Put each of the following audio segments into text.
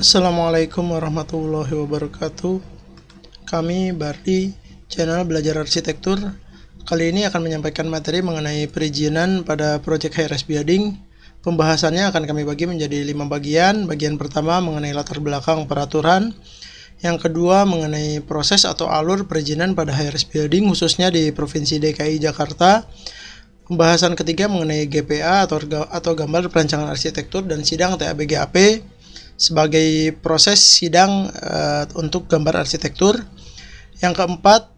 Assalamualaikum warahmatullahi wabarakatuh. Kami Bardi, channel Belajar Arsitektur. Kali ini akan menyampaikan materi mengenai perizinan pada proyek high-rise building. Pembahasannya akan kami bagi menjadi 5 bagian. Bagian pertama mengenai latar belakang peraturan. Yang kedua mengenai proses atau alur perizinan pada high-rise building khususnya di Provinsi DKI Jakarta. Pembahasan ketiga mengenai GPA atau gambar perancangan arsitektur dan sidang TABGAP sebagai proses sidang untuk gambar arsitektur. Yang keempat,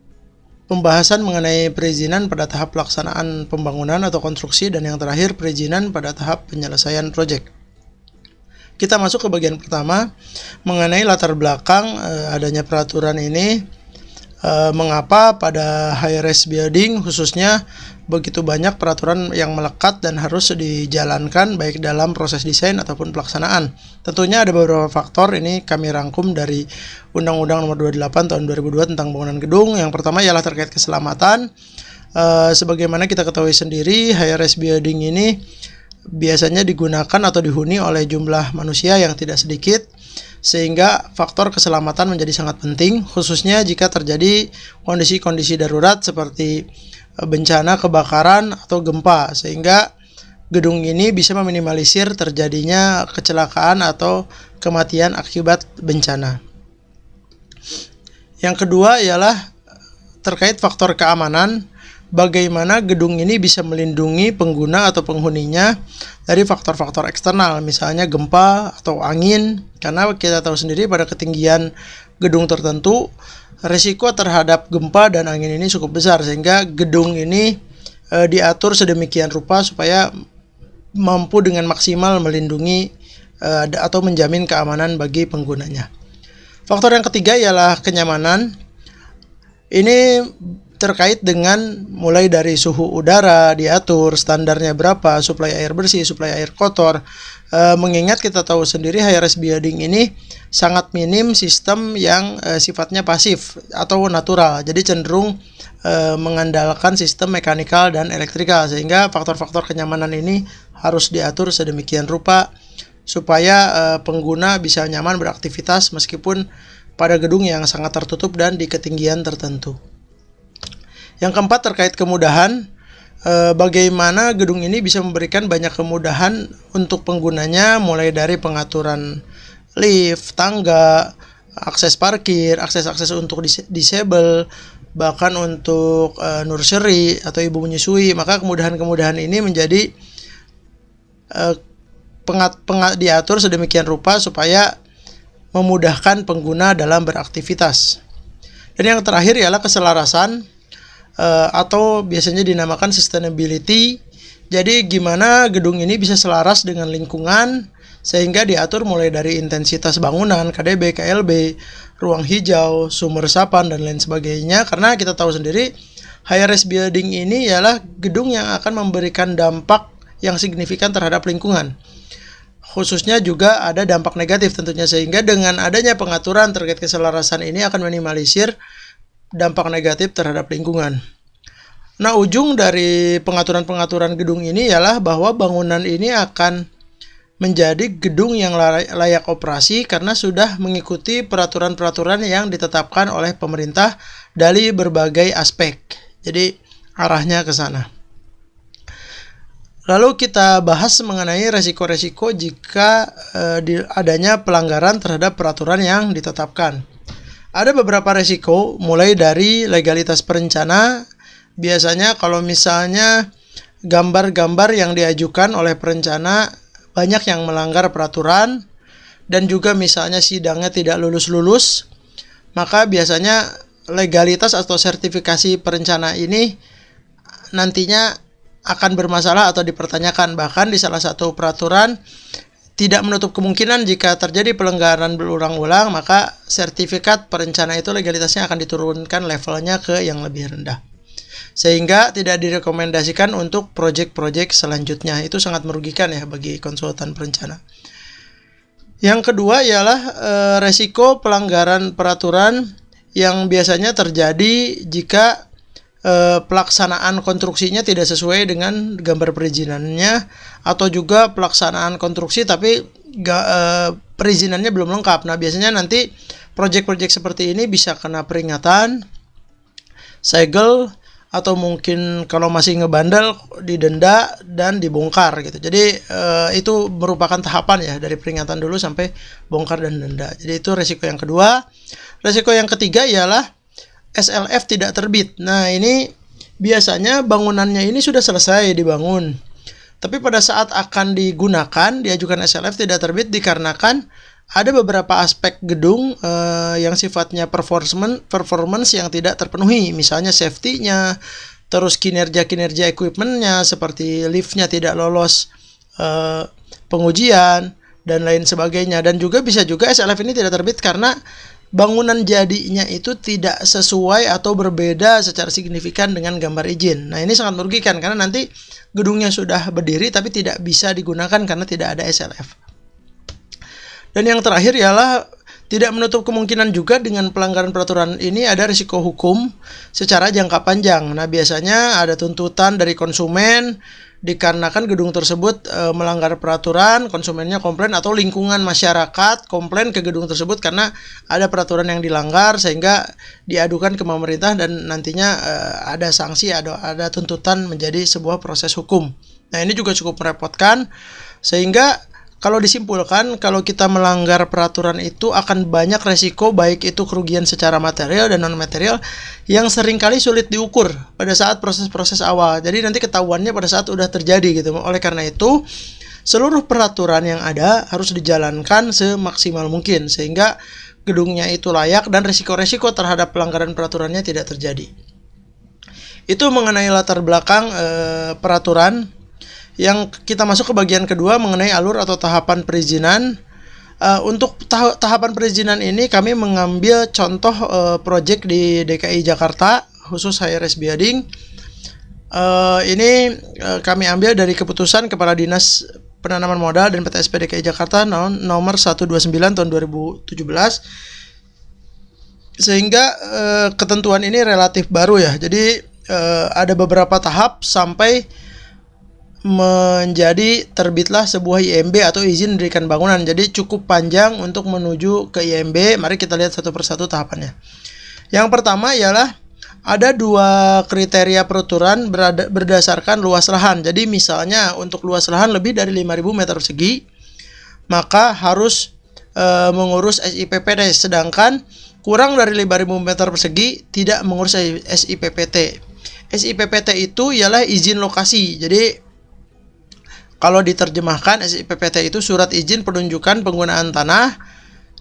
pembahasan mengenai perizinan pada tahap pelaksanaan pembangunan atau konstruksi, dan yang terakhir perizinan pada tahap penyelesaian proyek. Kita masuk ke bagian pertama mengenai latar belakang adanya peraturan ini. Mengapa pada high-rise building khususnya begitu banyak peraturan yang melekat dan harus dijalankan baik dalam proses desain ataupun pelaksanaan. Tentunya ada beberapa faktor, ini kami rangkum dari Undang-Undang Nomor 28 Tahun 2002 tentang bangunan gedung. Yang pertama ialah terkait keselamatan. Sebagaimana kita ketahui sendiri, high-rise building ini biasanya digunakan atau dihuni oleh jumlah manusia yang tidak sedikit, sehingga faktor keselamatan menjadi sangat penting, khususnya jika terjadi kondisi-kondisi darurat seperti bencana kebakaran atau gempa, sehingga gedung ini bisa meminimalisir terjadinya kecelakaan atau kematian akibat bencana. Yang kedua ialah terkait faktor keamanan. Bagaimana gedung ini bisa melindungi pengguna atau penghuninya dari faktor-faktor eksternal, misalnya gempa atau angin, karena kita tahu sendiri pada ketinggian gedung tertentu risiko terhadap gempa dan angin ini cukup besar, sehingga gedung ini diatur sedemikian rupa supaya mampu dengan maksimal melindungi atau menjamin keamanan bagi penggunanya. Faktor yang ketiga ialah kenyamanan. Ini terkait dengan mulai dari suhu udara diatur, standarnya berapa, suplai air bersih, suplai air kotor. Mengingat kita tahu sendiri high-rise building ini sangat minim sistem yang sifatnya pasif atau natural, jadi cenderung mengandalkan sistem mekanikal dan elektrikal, sehingga faktor-faktor kenyamanan ini harus diatur sedemikian rupa supaya pengguna bisa nyaman beraktivitas meskipun pada gedung yang sangat tertutup dan di ketinggian tertentu. Yang keempat terkait kemudahan. Bagaimana gedung ini bisa memberikan banyak kemudahan untuk penggunanya, mulai dari pengaturan lift, tangga, akses parkir, akses untuk disable, bahkan untuk nursery atau ibu menyusui. Maka kemudahan-kemudahan ini menjadi diatur sedemikian rupa supaya memudahkan pengguna dalam beraktivitas. Dan yang terakhir ialah keselarasan atau biasanya dinamakan sustainability. Jadi gimana gedung ini bisa selaras dengan lingkungan, sehingga diatur mulai dari intensitas bangunan, KDB, KLB, ruang hijau, sumber resapan, dan lain sebagainya. Karena kita tahu sendiri high-rise building ini ialah gedung yang akan memberikan dampak yang signifikan terhadap lingkungan. Khususnya juga ada dampak negatif tentunya, sehingga dengan adanya pengaturan terkait keselarasan ini akan minimalisir dampak negatif terhadap lingkungan. Nah, ujung dari pengaturan-pengaturan gedung ini ialah bahwa bangunan ini akan menjadi gedung yang layak operasi karena sudah mengikuti peraturan-peraturan yang ditetapkan oleh pemerintah dari berbagai aspek. Jadi arahnya ke sana. Lalu kita bahas mengenai resiko-resiko jika adanya pelanggaran terhadap peraturan yang ditetapkan. Ada beberapa resiko, mulai dari legalitas perencana. Biasanya kalau misalnya gambar-gambar yang diajukan oleh perencana banyak yang melanggar peraturan, dan juga misalnya sidangnya tidak lulus-lulus, maka biasanya legalitas atau sertifikasi perencana ini nantinya akan bermasalah atau dipertanyakan. Bahkan di salah satu peraturan tidak menutup kemungkinan jika terjadi pelanggaran berulang-ulang, maka sertifikat perencana itu legalitasnya akan diturunkan levelnya ke yang lebih rendah, sehingga tidak direkomendasikan untuk proyek-proyek selanjutnya. Itu sangat merugikan ya bagi konsultan perencana. Yang kedua ialah resiko pelanggaran peraturan yang biasanya terjadi jika pelaksanaan konstruksinya tidak sesuai dengan gambar perizinannya, atau juga pelaksanaan konstruksi tapi perizinannya belum lengkap. Nah, biasanya nanti proyek-proyek seperti ini bisa kena peringatan, segel, atau mungkin kalau masih ngebandel didenda dan dibongkar gitu. Jadi itu merupakan tahapan ya, dari peringatan dulu sampai bongkar dan denda. Jadi itu resiko yang kedua. Resiko yang ketiga ialah SLF tidak terbit. Nah, ini biasanya bangunannya ini sudah selesai dibangun, tapi pada saat akan digunakan diajukan SLF tidak terbit dikarenakan ada beberapa aspek gedung yang sifatnya performance yang tidak terpenuhi, misalnya safety-nya, terus kinerja equipment-nya seperti lift-nya tidak lolos pengujian dan lain sebagainya. Dan juga bisa juga SLF ini tidak terbit karena bangunan jadinya itu tidak sesuai atau berbeda secara signifikan dengan gambar izin. Nah, ini sangat merugikan karena nanti gedungnya sudah berdiri tapi tidak bisa digunakan karena tidak ada SLF. Dan yang terakhir ialah tidak menutup kemungkinan juga dengan pelanggaran peraturan ini ada risiko hukum secara jangka panjang. Nah, biasanya ada tuntutan dari konsumen dikarenakan gedung tersebut melanggar peraturan, konsumennya komplain atau lingkungan masyarakat komplain ke gedung tersebut karena ada peraturan yang dilanggar sehingga diadukan ke pemerintah dan nantinya ada sanksi, ada tuntutan menjadi sebuah proses hukum. Nah, ini juga cukup merepotkan sehingga kalau disimpulkan, kalau kita melanggar peraturan itu akan banyak resiko, baik itu kerugian secara material dan non-material yang seringkali sulit diukur pada saat proses-proses awal. Jadi nanti ketahuannya pada saat udah terjadi gitu. Oleh karena itu, seluruh peraturan yang ada harus dijalankan semaksimal mungkin sehingga gedungnya itu layak dan resiko-resiko terhadap pelanggaran peraturannya tidak terjadi. Itu mengenai latar belakang peraturan. Yang kita masuk ke bagian kedua mengenai alur atau tahapan perizinan. Untuk tahapan perizinan ini kami mengambil contoh proyek di DKI Jakarta khusus high-rise building. Ini kami ambil dari keputusan Kepala Dinas Penanaman Modal dan PTSP DKI Jakarta nomor 129 tahun 2017. Sehingga ketentuan ini relatif baru ya. Jadi ada beberapa tahap sampai menjadi terbitlah sebuah IMB atau izin mendirikan bangunan. Jadi cukup panjang untuk menuju ke IMB. Mari kita lihat satu persatu tahapannya. Yang pertama ialah ada 2 kriteria peraturan berdasarkan luas lahan. Jadi misalnya untuk luas lahan lebih dari 5.000 meter persegi maka harus mengurus SIPPT, sedangkan kurang dari 5.000 meter persegi tidak mengurus SIPPT. SIPPT itu ialah izin lokasi. Jadi kalau diterjemahkan, SIPPT itu surat izin penunjukan penggunaan tanah,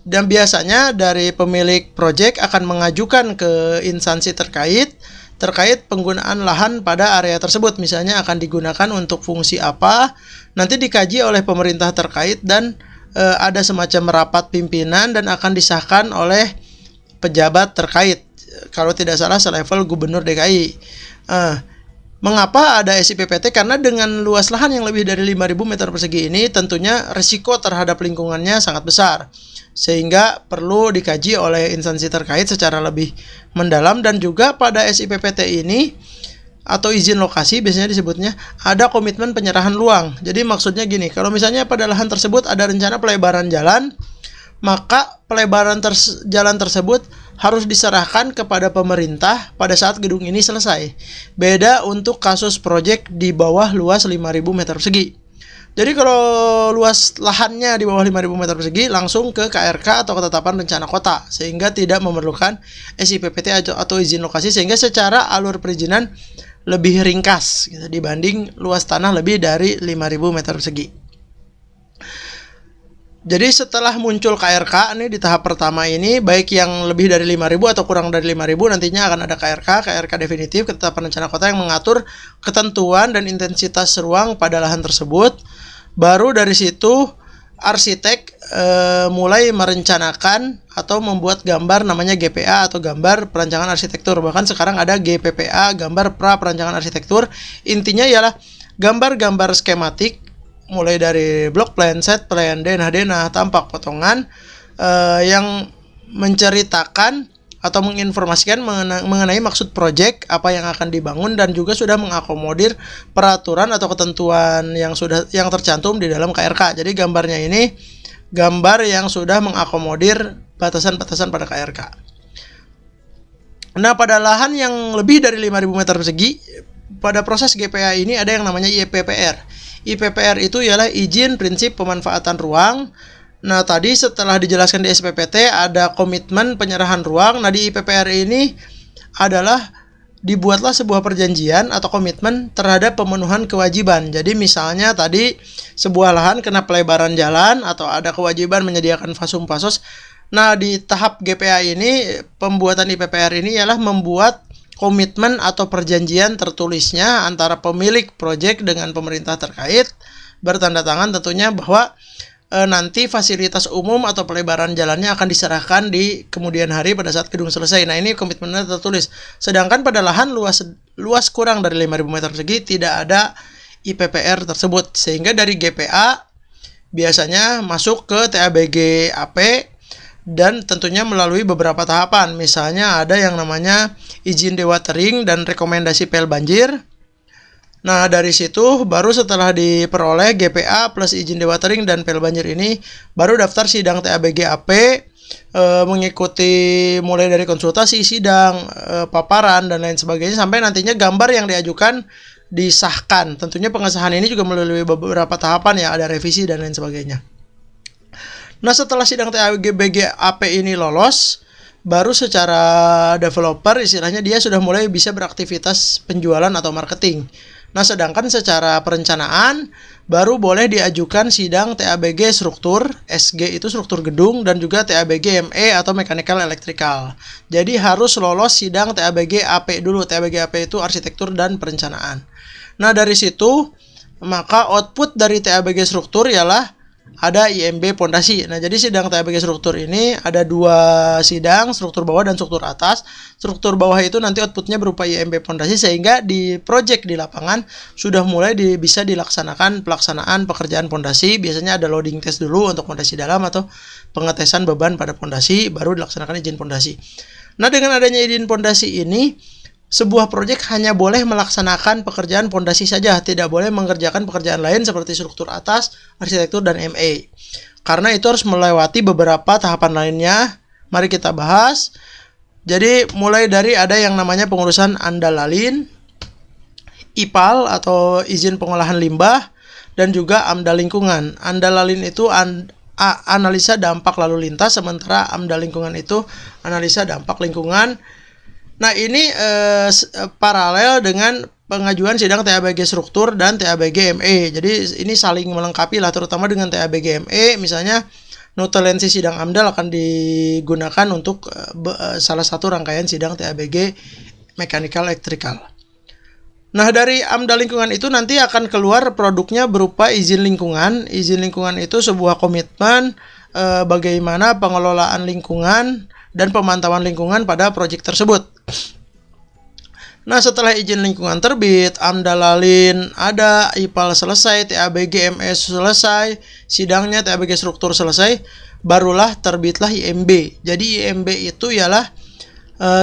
dan biasanya dari pemilik proyek akan mengajukan ke instansi terkait penggunaan lahan pada area tersebut. Misalnya akan digunakan untuk fungsi apa, nanti dikaji oleh pemerintah terkait dan ada semacam rapat pimpinan dan akan disahkan oleh pejabat terkait. Kalau tidak salah selevel gubernur DKI. Mengapa ada SIPPT? Karena dengan luas lahan yang lebih dari 5.000 meter persegi ini tentunya risiko terhadap lingkungannya sangat besar. Sehingga perlu dikaji oleh instansi terkait secara lebih mendalam, dan juga pada SIPPT ini atau izin lokasi biasanya disebutnya ada komitmen penyerahan luang. Jadi maksudnya gini, kalau misalnya pada lahan tersebut ada rencana pelebaran jalan, maka pelebaran jalan tersebut harus diserahkan kepada pemerintah pada saat gedung ini selesai. Beda untuk kasus proyek di bawah luas 5.000 meter persegi. Jadi kalau luas lahannya di bawah 5.000 meter persegi langsung ke KRK atau ketetapan rencana kota, sehingga tidak memerlukan SIPPT atau izin lokasi, sehingga secara alur perizinan lebih ringkas gitu, dibanding luas tanah lebih dari 5.000 meter persegi. Jadi setelah muncul KRK nih di tahap pertama ini, baik yang lebih dari 5.000 atau kurang dari 5.000, nantinya akan ada KRK definitif, ketetapan rencana kota yang mengatur ketentuan dan intensitas ruang pada lahan tersebut. Baru dari situ arsitek mulai merencanakan atau membuat gambar namanya GPA atau gambar perancangan arsitektur. Bahkan sekarang ada GPPA, gambar pra perancangan arsitektur. Intinya ialah gambar-gambar skematik mulai dari block plan, set plan, denah-denah, tampak potongan yang menceritakan atau menginformasikan mengenai maksud proyek, apa yang akan dibangun, dan juga sudah mengakomodir peraturan atau ketentuan yang tercantum di dalam KRK. Jadi gambarnya ini gambar yang sudah mengakomodir batasan-batasan pada KRK. Nah, pada lahan yang lebih dari 5.000 meter persegi, pada proses GPA ini ada yang namanya IPPR. IPPR itu ialah izin prinsip pemanfaatan ruang. Nah, tadi setelah dijelaskan di SPPT ada komitmen penyerahan ruang. Nah, di IPPR ini adalah dibuatlah sebuah perjanjian atau komitmen terhadap pemenuhan kewajiban. Jadi misalnya tadi sebuah lahan kena pelebaran jalan atau ada kewajiban menyediakan fasum fasos. Nah, di tahap GPA ini pembuatan IPPR ini ialah membuat komitmen atau perjanjian tertulisnya antara pemilik proyek dengan pemerintah terkait, bertanda tangan tentunya bahwa nanti fasilitas umum atau pelebaran jalannya akan diserahkan di kemudian hari pada saat gedung selesai. Nah, ini komitmennya tertulis. Sedangkan pada lahan luas kurang dari 5.000 meter persegi tidak ada IPPR tersebut. Sehingga dari GPA biasanya masuk ke TABG AP dan tentunya melalui beberapa tahapan. Misalnya ada yang namanya izin dewatering dan rekomendasi PL banjir. Nah, dari situ baru setelah diperoleh GPA plus izin dewatering dan PL banjir ini, baru daftar sidang TABG AP, mengikuti mulai dari konsultasi, sidang, paparan, dan lain sebagainya, sampai nantinya gambar yang diajukan disahkan. Tentunya pengesahan ini juga melalui beberapa tahapan ya, ada revisi dan lain sebagainya. Nah, setelah sidang TABG AP ini lolos, baru secara developer istilahnya dia sudah mulai bisa beraktivitas penjualan atau marketing. Nah, sedangkan secara perencanaan baru boleh diajukan sidang TABG struktur, SG itu struktur gedung, dan juga TABG ME atau mechanical electrical. Jadi harus lolos sidang TABG AP dulu. TABG AP itu arsitektur dan perencanaan. Nah, dari situ maka output dari TABG struktur ialah ada IMB pondasi. Nah, jadi sidang TABG struktur ini ada 2 sidang, struktur bawah dan struktur atas. Struktur bawah itu nanti outputnya berupa IMB pondasi, sehingga di project di lapangan sudah mulai bisa dilaksanakan pelaksanaan pekerjaan pondasi. Biasanya ada loading test dulu untuk pondasi dalam atau pengetesan beban pada pondasi, baru dilaksanakan izin pondasi. Nah, dengan adanya izin pondasi ini, sebuah proyek hanya boleh melaksanakan pekerjaan pondasi saja, tidak boleh mengerjakan pekerjaan lain seperti struktur atas, arsitektur, dan ME. Karena itu harus melewati beberapa tahapan lainnya. Mari kita bahas. Jadi mulai dari ada yang namanya pengurusan AMDAL-LALIN, IPAL atau izin pengolahan limbah, dan juga AMDAL lingkungan. AMDAL-LALIN itu analisa dampak lalu lintas, sementara AMDAL lingkungan itu analisa dampak lingkungan. Nah, ini paralel dengan pengajuan sidang TABG struktur dan TABG ME. Jadi ini saling melengkapi lah, terutama dengan TABG ME. Misalnya notulensi sidang AMDAL akan digunakan untuk salah satu rangkaian sidang TABG mechanical electrical. Nah, dari AMDAL lingkungan itu nanti akan keluar produknya berupa izin lingkungan. Izin lingkungan itu sebuah komitmen bagaimana pengelolaan lingkungan dan pemantauan lingkungan pada proyek tersebut. Nah, setelah izin lingkungan terbit, AMDAL-LALIN ada, IPAL selesai, TABG MS selesai, sidangnya TABG struktur selesai, barulah terbitlah IMB. Jadi IMB itu ialah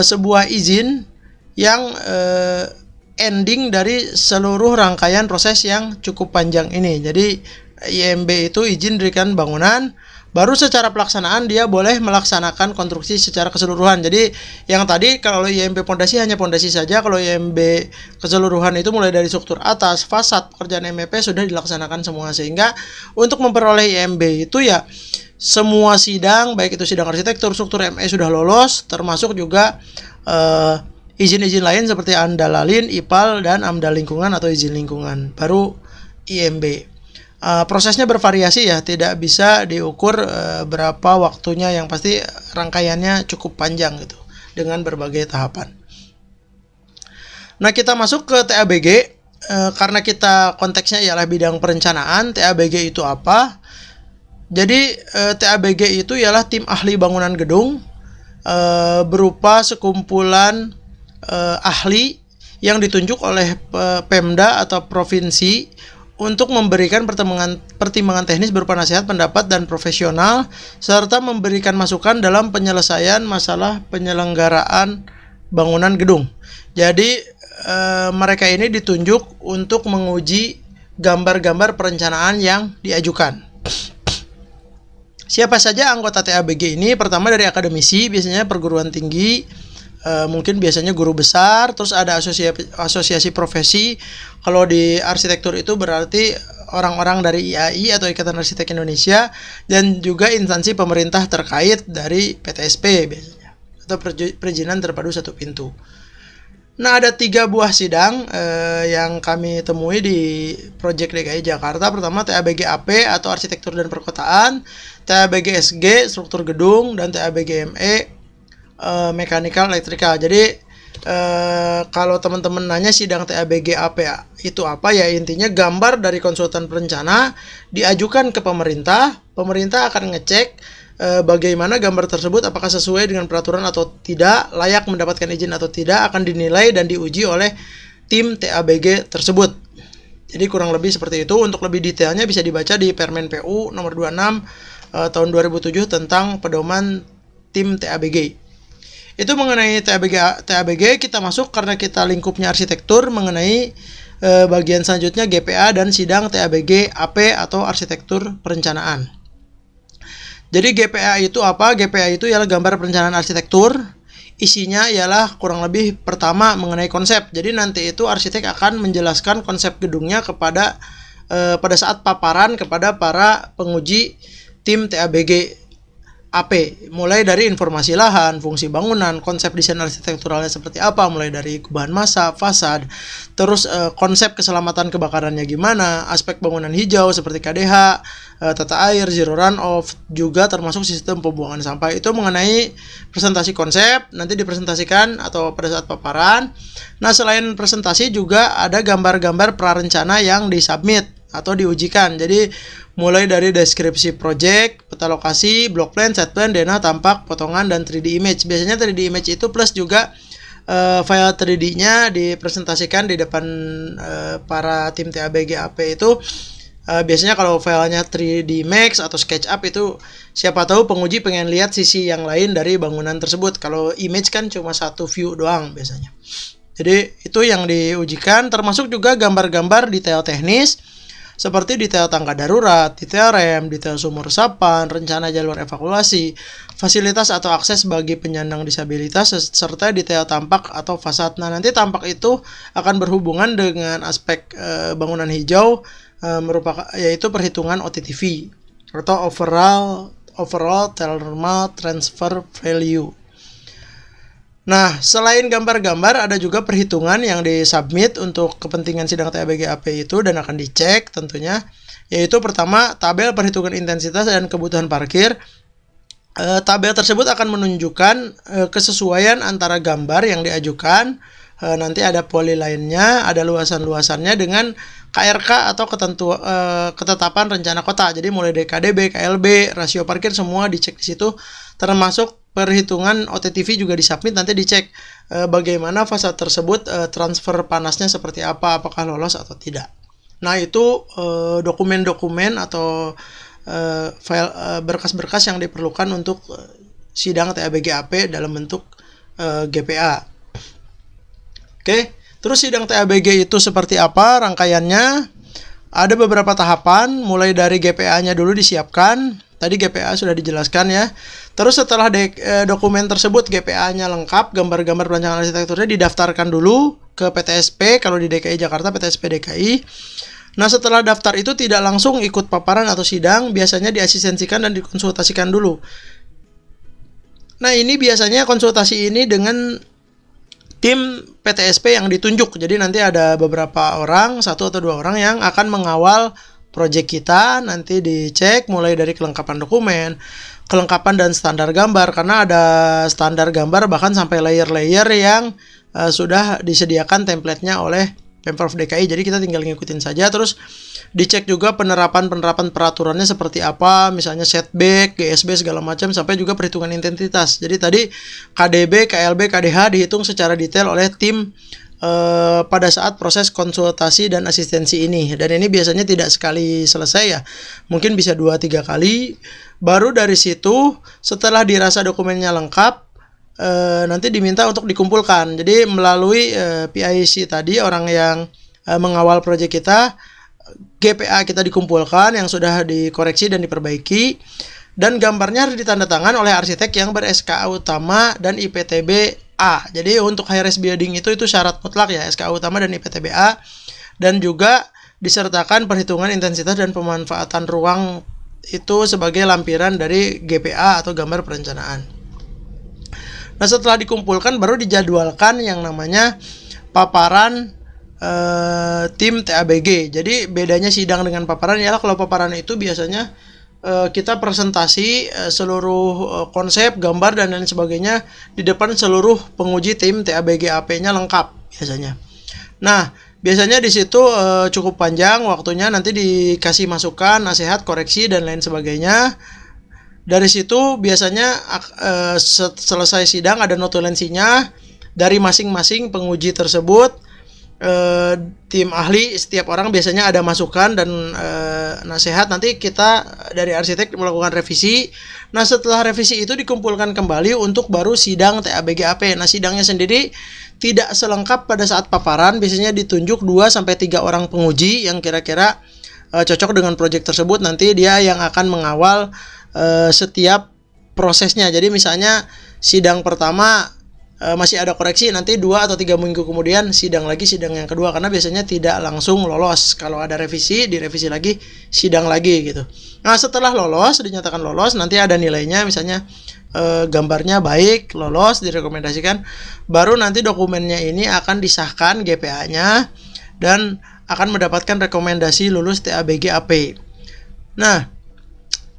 sebuah izin yang ending dari seluruh rangkaian proses yang cukup panjang ini. Jadi IMB itu izin dirikan bangunan, baru secara pelaksanaan dia boleh melaksanakan konstruksi secara keseluruhan. Jadi yang tadi kalau IMB pondasi hanya pondasi saja, kalau IMB keseluruhan itu mulai dari struktur atas, fasad, pekerjaan MEP sudah dilaksanakan semua. Sehingga untuk memperoleh IMB itu ya semua sidang, baik itu sidang arsitektur, struktur ME sudah lolos, termasuk juga izin-izin lain seperti AMDAL-LALIN, IPAL, dan AMDAL lingkungan atau izin lingkungan, baru IMB. Prosesnya bervariasi ya, tidak bisa diukur berapa waktunya, yang pasti rangkaiannya cukup panjang gitu dengan berbagai tahapan. Nah, kita masuk ke TABG. Karena kita konteksnya ialah bidang perencanaan, TABG itu apa? Jadi TABG itu ialah tim ahli bangunan gedung, berupa sekumpulan ahli yang ditunjuk oleh Pemda atau provinsi untuk memberikan pertimbangan teknis berupa nasihat, pendapat, dan profesional, serta memberikan masukan dalam penyelesaian masalah penyelenggaraan bangunan gedung. Jadi mereka ini ditunjuk untuk menguji gambar-gambar perencanaan yang diajukan. Siapa saja anggota TABG ini? Pertama dari akademisi, biasanya perguruan tinggi, mungkin biasanya guru besar, terus ada asosiasi profesi. Kalau di arsitektur itu berarti orang-orang dari IAI atau Ikatan Arsitek Indonesia, dan juga instansi pemerintah terkait dari PTSP biasanya, atau perizinan terpadu satu pintu. Nah, ada 3 buah sidang yang kami temui di Project DKI Jakarta. Pertama TABG AP atau Arsitektur dan Perkotaan, TABG SG Struktur Gedung, dan TABG ME Mekanikal Elektrikal. Jadi kalau teman-teman nanya sidang TABG AP itu apa, ya intinya gambar dari konsultan perencana diajukan ke pemerintah. Pemerintah akan ngecek bagaimana gambar tersebut, apakah sesuai dengan peraturan atau tidak, layak mendapatkan izin atau tidak, akan dinilai dan diuji oleh tim TABG tersebut. Jadi kurang lebih seperti itu. Untuk lebih detailnya bisa dibaca di Permen PU nomor 26 tahun 2007 tentang pedoman tim TABG. Itu mengenai TABG. Kita masuk karena kita lingkupnya arsitektur mengenai bagian selanjutnya GPA dan sidang TABG AP atau Arsitektur Perencanaan. Jadi GPA itu apa? GPA itu ialah gambar perencanaan arsitektur. Isinya ialah kurang lebih pertama mengenai konsep. Jadi nanti itu arsitek akan menjelaskan konsep gedungnya kepada pada saat paparan kepada para penguji tim TABG AP, mulai dari informasi lahan, fungsi bangunan, konsep desain arsitekturalnya seperti apa, mulai dari bahan massa, fasad, terus konsep keselamatan kebakarannya gimana, aspek bangunan hijau seperti KDH, tata air, zero runoff, juga termasuk sistem pembuangan sampah. Itu mengenai presentasi konsep, nanti dipresentasikan atau pada saat paparan. Nah, selain presentasi juga ada gambar-gambar prarencana yang disubmit atau diujikan. Jadi mulai dari deskripsi project, peta lokasi, block plan, set plan, denah, tampak, potongan, dan 3D image. Biasanya 3D image itu plus juga file 3D-nya dipresentasikan di depan para tim TABG AP itu. Biasanya kalau filenya 3D Max atau SketchUp itu siapa tahu penguji pengen lihat sisi yang lain dari bangunan tersebut. Kalau image kan cuma satu view doang biasanya. Jadi itu yang diujikan, termasuk juga gambar-gambar detail teknis seperti detail tangga darurat, detail rem, detail sumur resapan, rencana jalur evakuasi, fasilitas atau akses bagi penyandang disabilitas, serta detail tampak atau fasad. Nah, nanti tampak itu akan berhubungan dengan aspek bangunan hijau, merupakan yaitu perhitungan OTTV atau overall thermal transfer value. Nah, selain gambar-gambar ada juga perhitungan yang disubmit untuk kepentingan sidang TABG AP itu dan akan dicek tentunya, yaitu pertama tabel perhitungan intensitas dan kebutuhan parkir. Tabel tersebut akan menunjukkan kesesuaian antara gambar yang diajukan, nanti ada polyline-nya, ada luasan-luasannya dengan KRK atau ketetapan rencana kota. Jadi mulai dari KDB, KLB, rasio parkir semua dicek di situ, termasuk perhitungan OTTV juga disubmit, nanti dicek bagaimana fasad tersebut transfer panasnya seperti apa, apakah lolos atau tidak. Nah, itu dokumen-dokumen atau file berkas-berkas yang diperlukan untuk sidang TABG AP dalam bentuk GPA. Oke, terus sidang TABG itu seperti apa rangkaiannya? Ada beberapa tahapan, mulai dari GPA-nya dulu disiapkan. Tadi GPA sudah dijelaskan ya. Terus setelah dokumen tersebut GPA-nya lengkap, gambar-gambar perancangan arsitekturnya didaftarkan dulu ke PTSP. Kalau di DKI Jakarta, PTSP DKI. Nah, setelah daftar itu tidak langsung ikut paparan atau sidang, biasanya diasistensikan dan dikonsultasikan dulu. Nah, ini biasanya konsultasi ini dengan tim PTSP yang ditunjuk. Jadi nanti ada beberapa orang, 1 atau 2 orang yang akan mengawal proyek kita. Nanti dicek mulai dari kelengkapan dokumen, kelengkapan dan standar gambar, karena ada standar gambar bahkan sampai layer-layer yang sudah disediakan template-nya oleh Pemprov DKI. Jadi kita tinggal ngikutin saja. Terus dicek juga penerapan peraturannya seperti apa, misalnya setback, GSB segala macam, sampai juga perhitungan intensitas. Jadi tadi KDB, KLB, KDH dihitung secara detail oleh tim pada saat proses konsultasi dan asistensi ini. Dan ini biasanya tidak sekali selesai ya, mungkin bisa 2-3 kali. Baru dari situ setelah dirasa dokumennya lengkap, nanti diminta untuk dikumpulkan. Jadi melalui PIC tadi, orang yang mengawal proyek kita, GPA kita dikumpulkan yang sudah dikoreksi dan diperbaiki. dan gambarnya harus ditandatangan oleh arsitek yang ber-SKA utama dan IPTB A. Jadi untuk high-rise building itu syarat mutlak ya, SKA utama dan IPTB A, dan juga disertakan perhitungan intensitas dan pemanfaatan ruang itu sebagai lampiran dari GPA atau gambar perencanaan. Nah, setelah dikumpulkan baru dijadwalkan yang namanya paparan tim TABG. Jadi bedanya sidang dengan paparan ialah kalau paparan itu biasanya kita presentasi seluruh konsep, gambar dan lain sebagainya di depan seluruh penguji tim TABG AP-nya lengkap biasanya. Nah, biasanya di situ cukup panjang waktunya, nanti dikasih masukan, nasihat, koreksi dan lain sebagainya. Dari situ biasanya selesai sidang ada notulensinya dari masing-masing penguji tersebut. Tim ahli setiap orang biasanya ada masukan dan nasihat. Nanti kita dari arsitek melakukan revisi. Nah, setelah revisi itu dikumpulkan kembali untuk baru sidang TABG AP. Nah, sidangnya sendiri tidak selengkap pada saat paparan. Biasanya ditunjuk 2-3 orang penguji yang kira-kira cocok dengan proyek tersebut. Nanti dia yang akan mengawal setiap prosesnya. Jadi misalnya sidang pertama masih ada koreksi, nanti 2 atau 3 minggu kemudian sidang lagi, sidang yang kedua, karena biasanya tidak langsung lolos. Kalau ada revisi, direvisi lagi, sidang lagi gitu. Nah, setelah lolos, dinyatakan lolos, nanti ada nilainya, misalnya gambarnya baik, lolos, direkomendasikan, baru nanti dokumennya ini akan disahkan GPA-nya dan akan mendapatkan rekomendasi lulus TABG AP. Nah,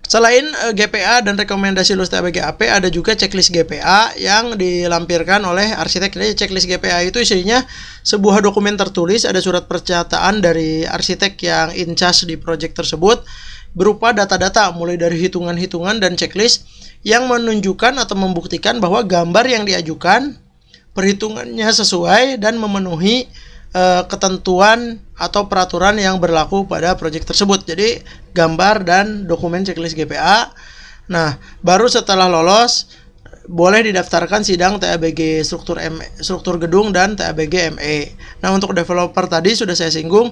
selain GPA dan rekomendasi lulus TABG AP, ada juga checklist GPA yang dilampirkan oleh arsitek. Jadi checklist GPA itu isinya sebuah dokumen tertulis, ada surat pernyataan dari arsitek yang in charge di proyek tersebut, berupa data-data mulai dari hitungan-hitungan dan checklist yang menunjukkan atau membuktikan bahwa gambar yang diajukan perhitungannya sesuai dan memenuhi ketentuan atau peraturan yang berlaku pada proyek tersebut. Jadi gambar dan dokumen checklist GPA. Nah, baru setelah lolos boleh didaftarkan sidang TABG struktur gedung dan TABG ME. Nah, untuk developer tadi sudah saya singgung,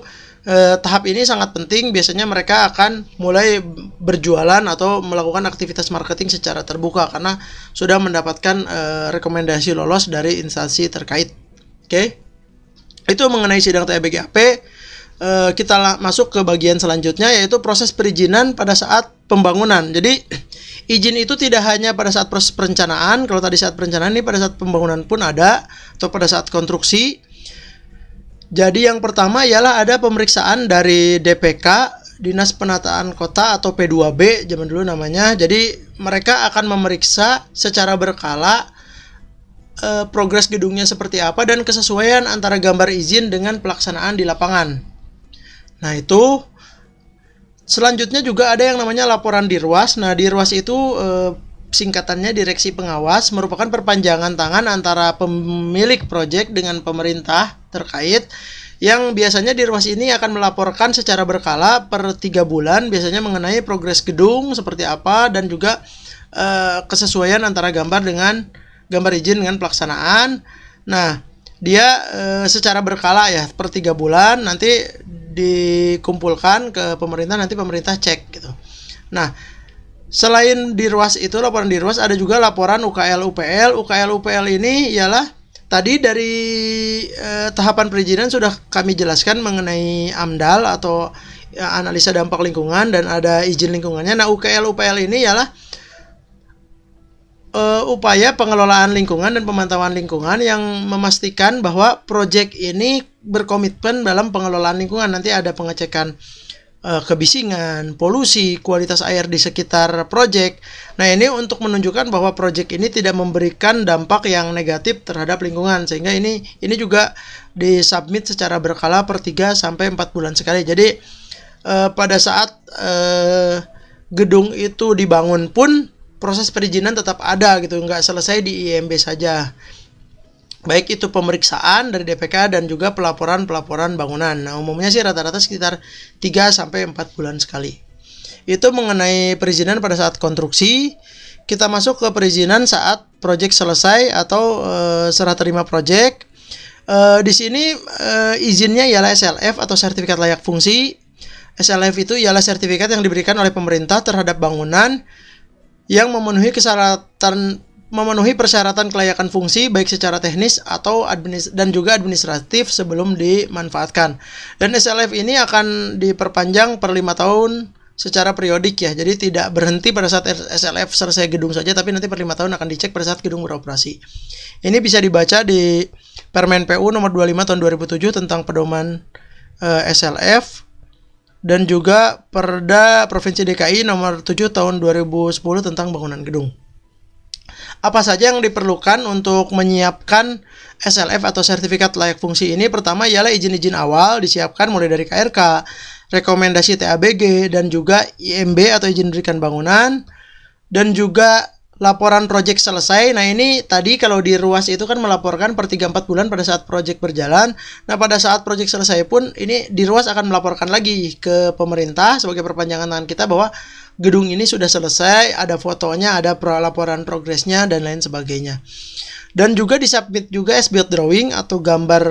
tahap ini sangat penting. Biasanya mereka akan mulai berjualan atau melakukan aktivitas marketing secara terbuka karena sudah mendapatkan rekomendasi lolos dari instansi terkait. Oke. Itu mengenai sidang TABG AP. Kita masuk ke bagian selanjutnya, yaitu proses perizinan pada saat pembangunan. Jadi izin itu tidak hanya pada saat proses perencanaan. Kalau tadi saat perencanaan, ini pada saat pembangunan pun ada, atau pada saat konstruksi. Jadi yang pertama ialah ada pemeriksaan dari DPK, Dinas Penataan Kota atau P2B zaman dulu namanya. Jadi mereka akan memeriksa secara berkala progres gedungnya seperti apa dan kesesuaian antara gambar izin dengan pelaksanaan di lapangan. Nah, itu selanjutnya juga ada yang namanya laporan Dirwas. Nah, Dirwas itu singkatannya Direksi Pengawas, merupakan perpanjangan tangan antara pemilik proyek dengan pemerintah terkait, yang biasanya Dirwas ini akan melaporkan secara berkala per 3 bulan biasanya mengenai progres gedung seperti apa dan juga kesesuaian antara gambar izin dengan pelaksanaan. Nah, dia secara berkala ya per 3 bulan nanti dikumpulkan ke pemerintah, nanti pemerintah cek gitu. Nah, selain Dirwas itu, laporan Dirwas, ada juga laporan UKL UPL. UKL UPL ini ialah tadi dari tahapan perizinan sudah kami jelaskan mengenai AMDAL atau analisa dampak lingkungan, dan ada izin lingkungannya. Nah, UKL UPL ini ialah upaya pengelolaan lingkungan dan pemantauan lingkungan yang memastikan bahwa proyek ini berkomitmen dalam pengelolaan lingkungan. Nanti ada pengecekan kebisingan, polusi, kualitas air di sekitar proyek. Nah, ini untuk menunjukkan bahwa proyek ini tidak memberikan dampak yang negatif terhadap lingkungan, sehingga ini juga disubmit secara berkala per 3-4 bulan sekali. Jadi pada saat gedung itu dibangun pun proses perizinan tetap ada gitu, nggak selesai di IMB saja. Baik itu pemeriksaan dari DPK dan juga pelaporan bangunan. Nah, umumnya sih rata-rata sekitar 3-4 bulan sekali. Itu mengenai perizinan pada saat konstruksi. Kita masuk ke perizinan saat proyek selesai atau serah terima proyek. Di sini izinnya ialah SLF atau sertifikat layak fungsi. SLF itu ialah sertifikat yang diberikan oleh pemerintah terhadap bangunan yang memenuhi persyaratan kelayakan fungsi baik secara teknis atau dan juga administratif sebelum dimanfaatkan. Dan SLF ini akan diperpanjang per 5 tahun secara periodik ya. Jadi tidak berhenti pada saat SLF selesai gedung saja, tapi nanti per 5 tahun akan dicek pada saat gedung beroperasi. Ini bisa dibaca di Permen PU nomor 25 tahun 2007 tentang pedoman SLF, dan juga Perda Provinsi DKI nomor 7 tahun 2010 tentang bangunan gedung. Apa saja yang diperlukan untuk menyiapkan SLF atau sertifikat layak fungsi ini? Pertama ialah izin-izin awal disiapkan mulai dari KRK, rekomendasi TABG, dan juga IMB atau izin mendirikan bangunan, dan juga laporan proyek selesai. Nah ini tadi kalau di ruas itu kan melaporkan per 3-4 bulan pada saat proyek berjalan. Nah pada saat proyek selesai pun ini di ruas akan melaporkan lagi ke pemerintah sebagai perpanjangan tangan kita bahwa gedung ini sudah selesai, ada fotonya, ada laporan progresnya, dan lain sebagainya. Dan juga disubmit juga as-built drawing atau gambar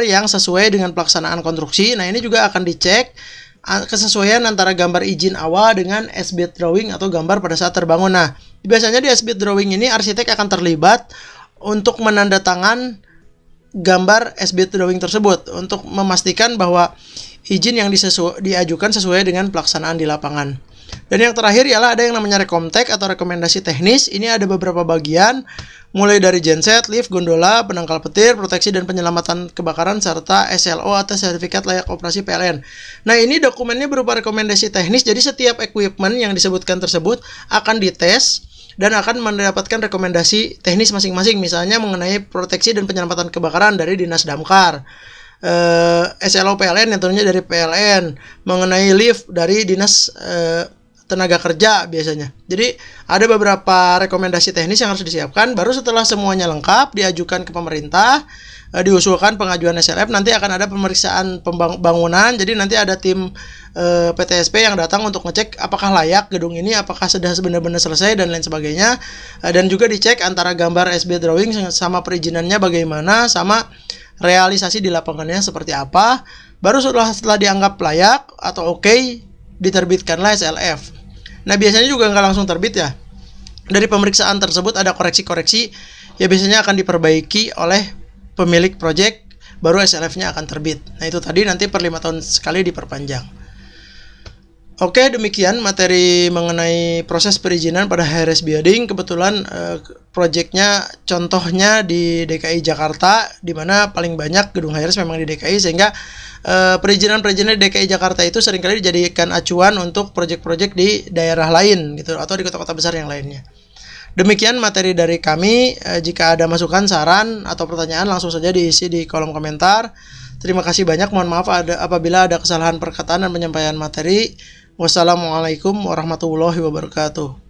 yang sesuai dengan pelaksanaan konstruksi. Nah ini juga akan dicek kesesuaian antara gambar izin awal dengan as-built drawing atau gambar pada saat terbangun. Nah biasanya di as-built drawing ini arsitek akan terlibat untuk menandatangan gambar as-built drawing tersebut untuk memastikan bahwa izin yang diajukan sesuai dengan pelaksanaan di lapangan. Dan yang terakhir ialah ada yang namanya rekomtek atau rekomendasi teknis. Ini ada beberapa bagian, mulai dari genset, lift, gondola, penangkal petir, proteksi dan penyelamatan kebakaran, serta SLO atau sertifikat layak operasi PLN. Nah ini dokumennya berupa rekomendasi teknis, jadi setiap equipment yang disebutkan tersebut akan dites dan akan mendapatkan rekomendasi teknis masing-masing, misalnya mengenai proteksi dan penyelamatan kebakaran dari Dinas Damkar, SLO PLN yang tentunya dari PLN, mengenai lift dari Dinas Tenaga Kerja biasanya. Jadi ada beberapa rekomendasi teknis yang harus disiapkan. Baru setelah semuanya lengkap diajukan ke pemerintah, diusulkan pengajuan SLF, nanti akan ada pemeriksaan pembangunan. Jadi nanti ada tim PTSP yang datang untuk ngecek apakah layak gedung ini, apakah sudah benar-benar selesai dan lain sebagainya. Dan juga dicek antara gambar SB drawing sama perizinannya bagaimana, sama realisasi di lapangannya seperti apa. Baru setelah dianggap layak atau oke, diterbitkanlah SLF. Nah biasanya juga nggak langsung terbit ya. Dari pemeriksaan tersebut ada koreksi-koreksi ya, biasanya akan diperbaiki oleh pemilik proyek, baru SLF-nya akan terbit. Nah itu tadi nanti per 5 tahun sekali diperpanjang. Oke, demikian materi mengenai proses perizinan pada HRS Building. Kebetulan proyeknya contohnya di DKI Jakarta, di mana paling banyak gedung HRS memang di DKI, sehingga perizinan-perizinan di DKI Jakarta itu seringkali dijadikan acuan untuk proyek-proyek di daerah lain gitu, atau di kota-kota besar yang lainnya. Demikian materi dari kami. Jika ada masukan, saran, atau pertanyaan langsung saja diisi di kolom komentar. Terima kasih banyak. Mohon maaf apabila ada kesalahan perkataan dan penyampaian materi. Wassalamualaikum warahmatullahi wabarakatuh.